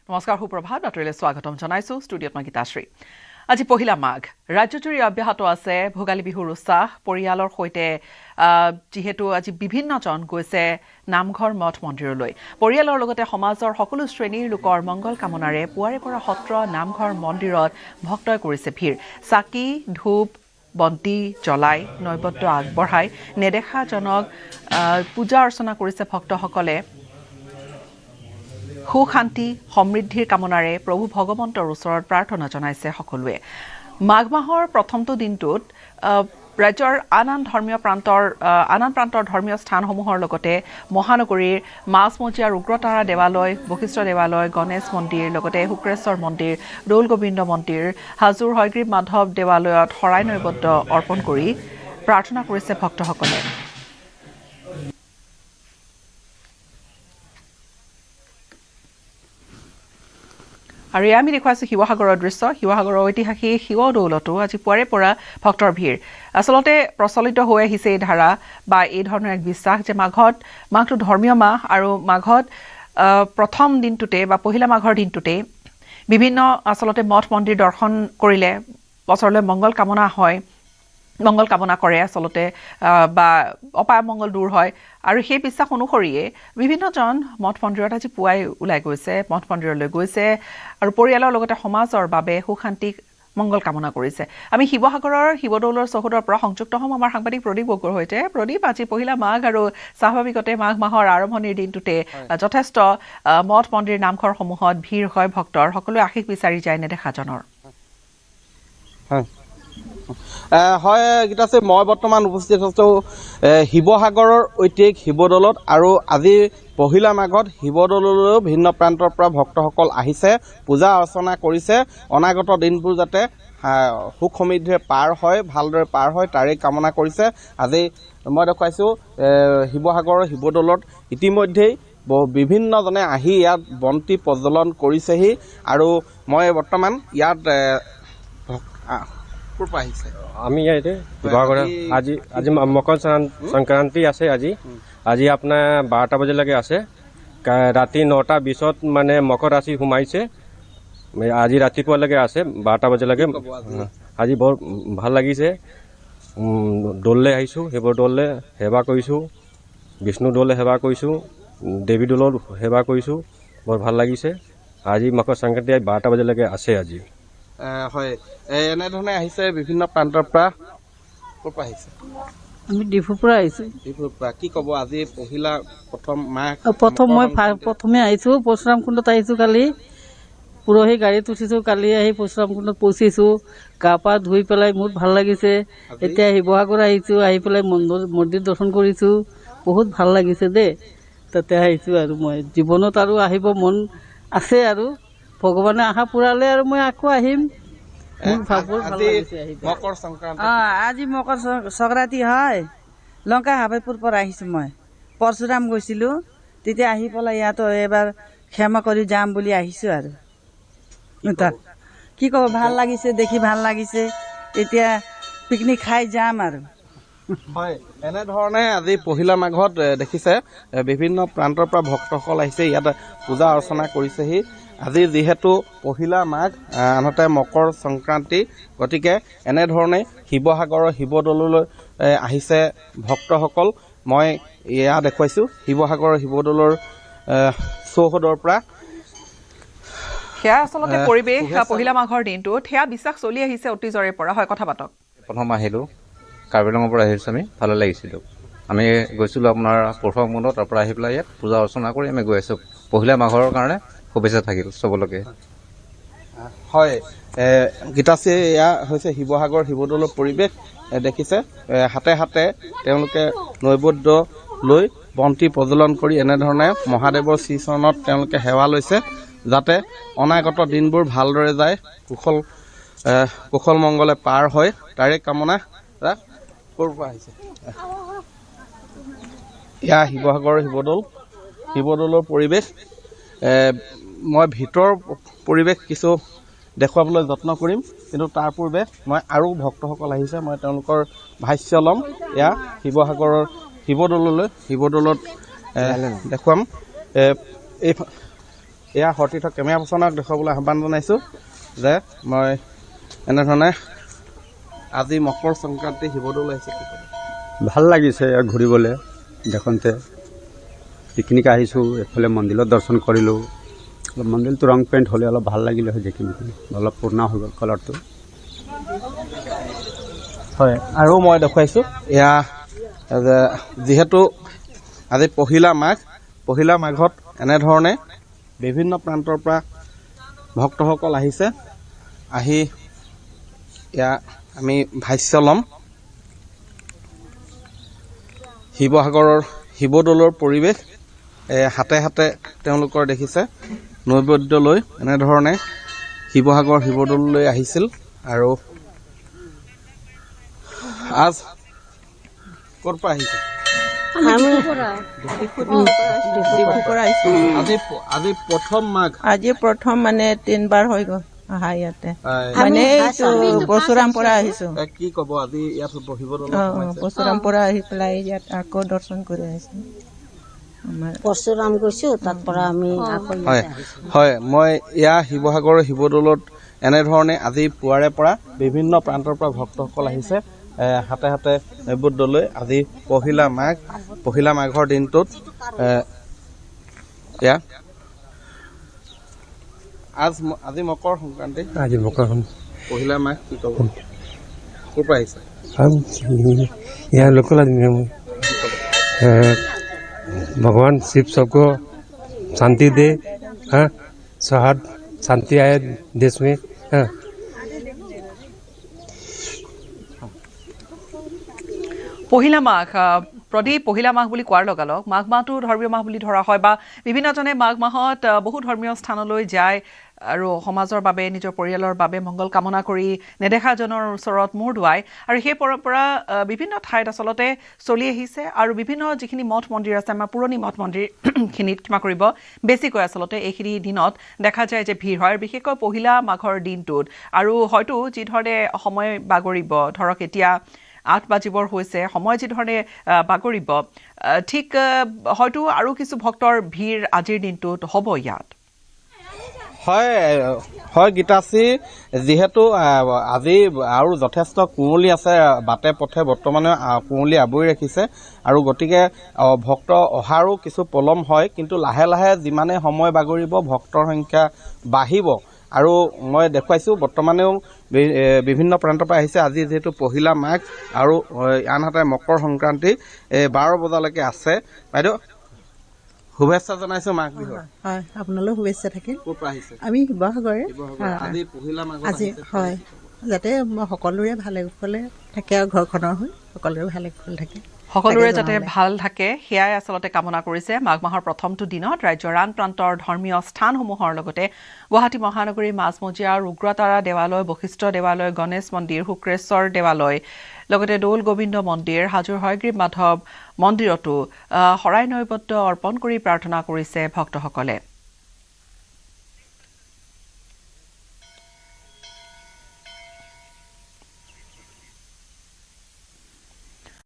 নমস্কাৰ সুপ্ৰভাত বাতৰিলৈ স্বাগতম জনাইছো ষ্টুডিঅ'ত মই গীতাশ্ৰী আজি পহিলা মাঘ ৰাজ্যজুৰি অব্যাহত আছে ভোগালী বিহুৰ উৎসাহ পৰিয়ালৰ সৈতে যেহেতু আজি বিভিন্নজন গৈছে নামঘৰ মঠ মন্দিৰলৈ পৰিয়ালৰ লগতে সমাজৰ সকলো শ্ৰেণীৰ লোকৰ মংগল কামনাৰে পুৱাৰে পৰা সত্ৰ নামঘৰ মন্দিৰত ভক্তই কৰিছে ভিৰ চাকি ধূপ বন্তি জ্বলাই নৈবদ্য আগবঢ়াই নেদেখাজনক পূজা অৰ্চনা কৰিছে ভক্তসকলে সুখ শান্তি সমৃদ্ধিৰ কামনাৰে প্ৰভু ভগৱন্তৰ ওচৰত প্ৰাৰ্থনা জনাইছে সকলোৱে মাঘ মাহৰ প্ৰথমটো দিনটোত ৰাজ্যৰ আন প্ৰান্তৰ ধৰ্মীয় স্থানসমূহৰ লগতে মহানগৰীৰ মাছমজিয়াৰ উগ্ৰতাৰা দেৱালয় বশিষ্ঠ দেৱালয় গণেশ মন্দিৰ লগতে শুক্ৰেশ্বৰ মন্দিৰ দৌল গোবিন্দ মন্দিৰ হাজোৰ হয়গ্ৰীৱ মাধৱ দেৱালয়ত শৰাই নৈবদ্য অৰ্পণ কৰি প্ৰাৰ্থনা কৰিছে ভক্তসকলে আৰু আমি দেখুৱাইছো শিৱসাগৰৰ দৃশ্য শিৱসাগৰৰ ঐতিহাসিক শিৱদৌলতো আজি পুৱাৰে পৰা ভক্তৰ ভিৰ আচলতে প্ৰচলিত হৈ আহিছে এই ধাৰা বা এই ধৰণৰ এক বিশ্বাস যে মাঘটো ধৰ্মীয় মাহ আৰু মাঘত প্ৰথম দিনটোতে বা পহিলা মাঘৰ দিনটোতে বিভিন্ন আচলতে মঠ মন্দিৰ দৰ্শন কৰিলে বছৰলৈ মংগল কামনা কৰে আচলতে বা অপায় মংগল দূৰ হয় আৰু সেই বিশ্বাস অনুসৰিয়ে বিভিন্নজন মঠ মন্দিৰত আজি পুৱাই ওলাই গৈছে মঠ মন্দিৰলৈ গৈছে আৰু পৰিয়ালৰ লগতে সমাজৰ বাবে সুশান্তি মংগল কামনা কৰিছে আমি শিৱসাগৰৰ শিৱদৌলৰ চৌহদৰ পৰা সংযুক্ত হ'ম আমাৰ সাংবাদিক প্ৰদীপ বগৰ সৈতে প্ৰদীপ আজি পহিলা মাঘ আৰু স্বাভাৱিকতে মাঘ মাহৰ আৰম্ভণিৰ দিনটোতে যথেষ্ট মঠ মন্দিৰ নামঘৰসমূহত ভিৰ হয় ভক্তৰ সকলোৱে আশীষ বিচাৰি যায় নেদেখাজনৰ হয় গীতাশ্ৰী মই বৰ্তমান উপস্থিত আছোঁ শিৱসাগৰৰ ঐতিহাসিক শিৱদৌলত আৰু আজি পহিলা মাঘত শিৱদৌললৈও ভিন্ন প্ৰান্তৰ পৰা ভক্তসকল আহিছে পূজা অৰ্চনা কৰিছে অনাগত দিনবোৰ যাতে সুখ সমৃদ্ধিৰে পাৰ হয় ভালদৰে পাৰ হয় তাৰেই কামনা কৰিছে আজি মই দেখুৱাইছোঁ শিৱসাগৰৰ শিৱদৌলত ইতিমধ্যেই বিভিন্নজনে আহি ইয়াত বন্তি প্ৰজ্বলন কৰিছেহি আৰু মই বৰ্তমান ইয়াত আমি ইয়াতে শিৱসাগৰ আজি মকৰ সংক্ৰান্তি আছে আজি আপোনাৰ 12টা বজালৈকে আছে ৰাতি 9টা 20ত মানে মকৰ ৰাশি সোমাইছে আজি ৰাতিপুৱালৈকে আছে 12টা বজালৈকে আজি বৰ ভাল লাগিছে দৌললৈ আহিছোঁ সেইবোৰ দৌললৈ সেৱা কৰিছোঁ বিষ্ণু দৌললৈ সেৱা কৰিছোঁ দেৱী দৌলত সেৱা কৰিছোঁ বৰ ভাল লাগিছে আজি মকৰ সংক্ৰান্তি 12টা বজালৈকে আছে আজি হয় এনেধৰণে আহিছে বিভিন্ন প্ৰান্তৰ পৰা ক'ৰ পৰা আহিছে আমি ডিফুৰ পৰা আহিছোঁ ডিফুৰ পৰা কি ক'ব আজি পহিলা মই প্ৰথমে আহিছোঁ পৰশুৰাম কুণ্ডত আহিছোঁ কালি পৰহি গাড়ীত উঠিছোঁ কালি আহি পৰশুৰাম কুণ্ডত পৌঁছিছোঁ গা পা ধুই পেলাই মোৰ ভাল লাগিছে এতিয়া শিৱসাগৰ আহিছোঁ আহি পেলাই মন্দিৰ দৰ্শন কৰিছোঁ বহুত ভাল লাগিছে দেই তাতে আহিছোঁ আৰু মই জীৱনত আৰু আহিব মন আছে আৰু ভগৱানে আশা পূৰালে আৰু মই আকৌ আহিম আজি মকৰ সংক্ৰান্তি হয় লংকা হাবিপুৰ পৰা আহিছোঁ মই পৰশুৰাম গৈছিলোঁ তেতিয়া আহি পেলাই ইয়াতো এবাৰ ক্ষমা কৰি যাম বুলি আহিছোঁ আৰু কি ক'ব ভাল লাগিছে দেখি ভাল লাগিছে এতিয়া পিকনিক খাই যাম আৰু হয় এনেধৰণে আজি পহিলা মাঘত দেখিছে বিভিন্ন প্ৰান্তৰ পৰা ভক্তসকল আহিছে ইয়াত পূজা অৰ্চনা কৰিছেহি আজি যিহেতু পহিলা মাঘ আনহাতে মকৰ সংক্ৰান্তি গতিকে এনেধৰণে শিৱসাগৰৰ শিৱদৌললৈ আহিছে ভক্তসকল মই এয়া দেখুৱাইছোঁ শিৱসাগৰৰ শিৱদৌলৰ চৌহদৰ পৰা সেয়া আচলতে পৰিৱেশ পহিলা মাঘৰ দিনটোত সেয়া বিশ্বাস চলি আহিছে অতীজৰে পৰা হয় কথা পাতক প্ৰথম আহিলোঁ কাৰ্বি আংলঙৰ পৰা আহিছোঁ আমি ভালে লাগিছিলোঁ আমি গৈছিলোঁ আপোনাৰ পৰশুৰাম কুণ্ড তাৰ পৰা আহি পেলাই ইয়াত পূজা অৰ্চনা কৰি আমি গৈ আছোঁ পহিলা মাঘৰ কাৰণে শুভেচ্ছা থাকিল চবলৈকে হয় গীতাশ্ৰী এয়া হৈছে শিৱসাগৰ শিৱদৌলৰ পৰিৱেশ দেখিছে হাতে হাতে তেওঁলোকে নৈবদ্য লৈ বন্তি প্ৰজ্বলন কৰি এনেধৰণে মহাদেৱৰ শ্ৰীচৰণত তেওঁলোকে সেৱা লৈছে যাতে অনাগত দিনবোৰ ভালদৰে যায় কুশল মংগলে পাৰ হয় তাৰে কামনা ক'ৰ পৰা আহিছে এয়া শিৱসাগৰৰ শিৱদৌলৰ পৰিৱেশ মই ভিতৰ পৰিৱেশ কিছু দেখুৱাবলৈ যত্ন কৰিম কিন্তু তাৰ পূৰ্বে মই আৰু ভক্তসকল আহিছে মই তেওঁলোকৰ ভাষ্য ল'ম এয়া শিৱসাগৰৰ শিৱদৌলত দেখুৱাম এয়া সতীৰ্থ কেমেৰা পাৰ্চনক দেখুৱাবলৈ আহ্বান জনাইছোঁ যে মই এনেধৰণে আজি মকৰ সংক্ৰান্তি শিৱদৌল আহিছে। ভাল লাগিছে ইয়াত ঘূৰিবলৈ দেখোঁতে পিকনিক আহিছোঁ এইফালে মন্দিৰত দৰ্শন কৰিলোঁ অলপ মন্দিৰটো ৰং পেইণ্ট হ'লে অলপ ভাল লাগিলে হয় দেখি অলপ পুৰণা হৈ গ'ল কালাৰটো। হয় আৰু মই দেখুৱাইছোঁ এয়া যিহেতু আজি পহিলা মাঘত এনেধৰণে বিভিন্ন প্ৰান্তৰ পৰা ভক্তসকল আহিছে আহি এয়া আমি ভাষ্য ল'ম শিৱসাগৰৰ শিৱদৌলৰ পৰিৱেশ হাতে হাতে তেওঁলোকৰ দেখিছে নৈবেদ্য লৈ এনেধৰণে শিৱসাগৰ শিৱদৌললৈ আহিছিল আৰু আজ ক'ৰ পৰা আহিছে? আজি প্ৰথম মাঘ। আজি প্ৰথম মানে 3 বাৰ হৈ গ'ল আহা ইয়াতে মানে পৰশুৰাম পৰা আহিছো। কি ক'ব আজি ইয়াত শিৱদৌল পৰশুৰাম পৰা আহি পেলাই ইয়াত আকৌ দৰ্শন কৰি আহিছো। পৰশুৰাম গৈছো তাৰ পৰা আমি হয় মই এয়া শিৱসাগৰৰ শিৱদৌলত এনেধৰণে আজি পুৱাৰে পৰা বিভিন্ন প্ৰান্তৰ পৰা ভক্তসকল আহিছে হাতে হাতে নৈবেদ্য লৈ আজি পহিলা মাঘৰ দিনটোত এয়া আজি মকৰ সংক্ৰান্তি পহিলা মাঘ কি ক'ব ক'ৰ পৰা আহিছে? यहाँ लोकल आदमी है भगवान शिव सबको शांति दे हाँ सौहार्द शांति आए देश में हाँ পহিলা মাঘ প্ৰদীপ পহিলা মাঘ বুলি কোৱাৰ লগালগ মাঘ মাহটো ধৰ্মীয় মাহ বুলি ধৰা হয় বা বিভিন্নজনে মাঘ মাহত বহু ধৰ্মীয় স্থানলৈ যায় আৰু সমাজৰ বাবে নিজৰ পৰিয়ালৰ বাবে মংগল কামনা কৰি নেদেখাজনৰ ওচৰত মূৰ ধুৱায় আৰু সেই পৰম্পৰা বিভিন্ন ঠাইত আচলতে চলি আহিছে আৰু বিভিন্ন যিখিনি মঠ মন্দিৰ আছে আমাৰ পুৰণি মঠ মন্দিৰখিনিত ক্ষমা কৰিব বেছিকৈ আচলতে এইখিনি দিনত দেখা যায় যে ভিৰ হয় বিশেষকৈ পহিলা মাঘৰ দিনটোত আৰু হয়তো যি ধৰণে সময় বাগৰিব ধৰক এতিয়া 8 বাজিবৰ হৈছে সময় যি ধৰণে বাগৰিব ঠিক হয়তো আৰু কিছু ভক্তৰ ভিৰ আজিৰ দিনটোত হ'ব ইয়াত। হয় গীতাশ্ৰী যিহেতু আজি আৰু যথেষ্ট কুঁৱলী আছে বাটে পথে বৰ্তমানে কুঁৱলী আৱৰি ৰাখিছে আৰু গতিকে ভক্ত অহাৰো কিছু পলম হয় কিন্তু লাহে লাহে যিমানে সময় বাগৰিব ভক্তৰ সংখ্যা বাঢ়িব আৰু মই দেখুৱাইছোঁ বৰ্তমানেও বিভিন্ন প্ৰান্তৰ পৰা আহিছে আজি যিহেতু পহিলা মাঘ আৰু আনহাতে মকৰ সংক্ৰান্তি 12 বজালৈকে আছে। বাইদেউ শুভেচ্ছা জনাইছোঁ মাঘ বিহুৰ। হয় আপোনালৈ শুভেচ্ছা থাকিল। ক'ৰ পৰা আহিছে? আমি শিৱসাগৰে আজি পহিলা মাঘ আজি হয় যাতে সকলোৰে ভালে কুশলে থাকে আৰু ঘৰখনৰ হৈ সকলোৰে ভালে কুশলে থাকে সকলোৰে যাতে ভাল থাকে সেয়াই আচলতে কামনা কৰিছে মাঘ মাহৰ প্ৰথমটো দিনত ৰাজ্যৰ আন প্ৰান্তৰ ধৰ্মীয় স্থানসমূহৰ লগতে গুৱাহাটী মহানগৰীৰ মাজমজিয়াৰ উগ্ৰতাৰা দেৱালয় বশিষ্ঠ দেৱালয় গণেশ মন্দিৰ শুক্ৰেশ্বৰ দেৱালয় লগতে দৌল গোবিন্দ মন্দিৰ হাজোৰ হয়গ্ৰীব মাধৱ মন্দিৰতো শৰাই নৈবেদ্য অৰ্পণ কৰি প্ৰাৰ্থনা কৰিছে ভক্তসকলে।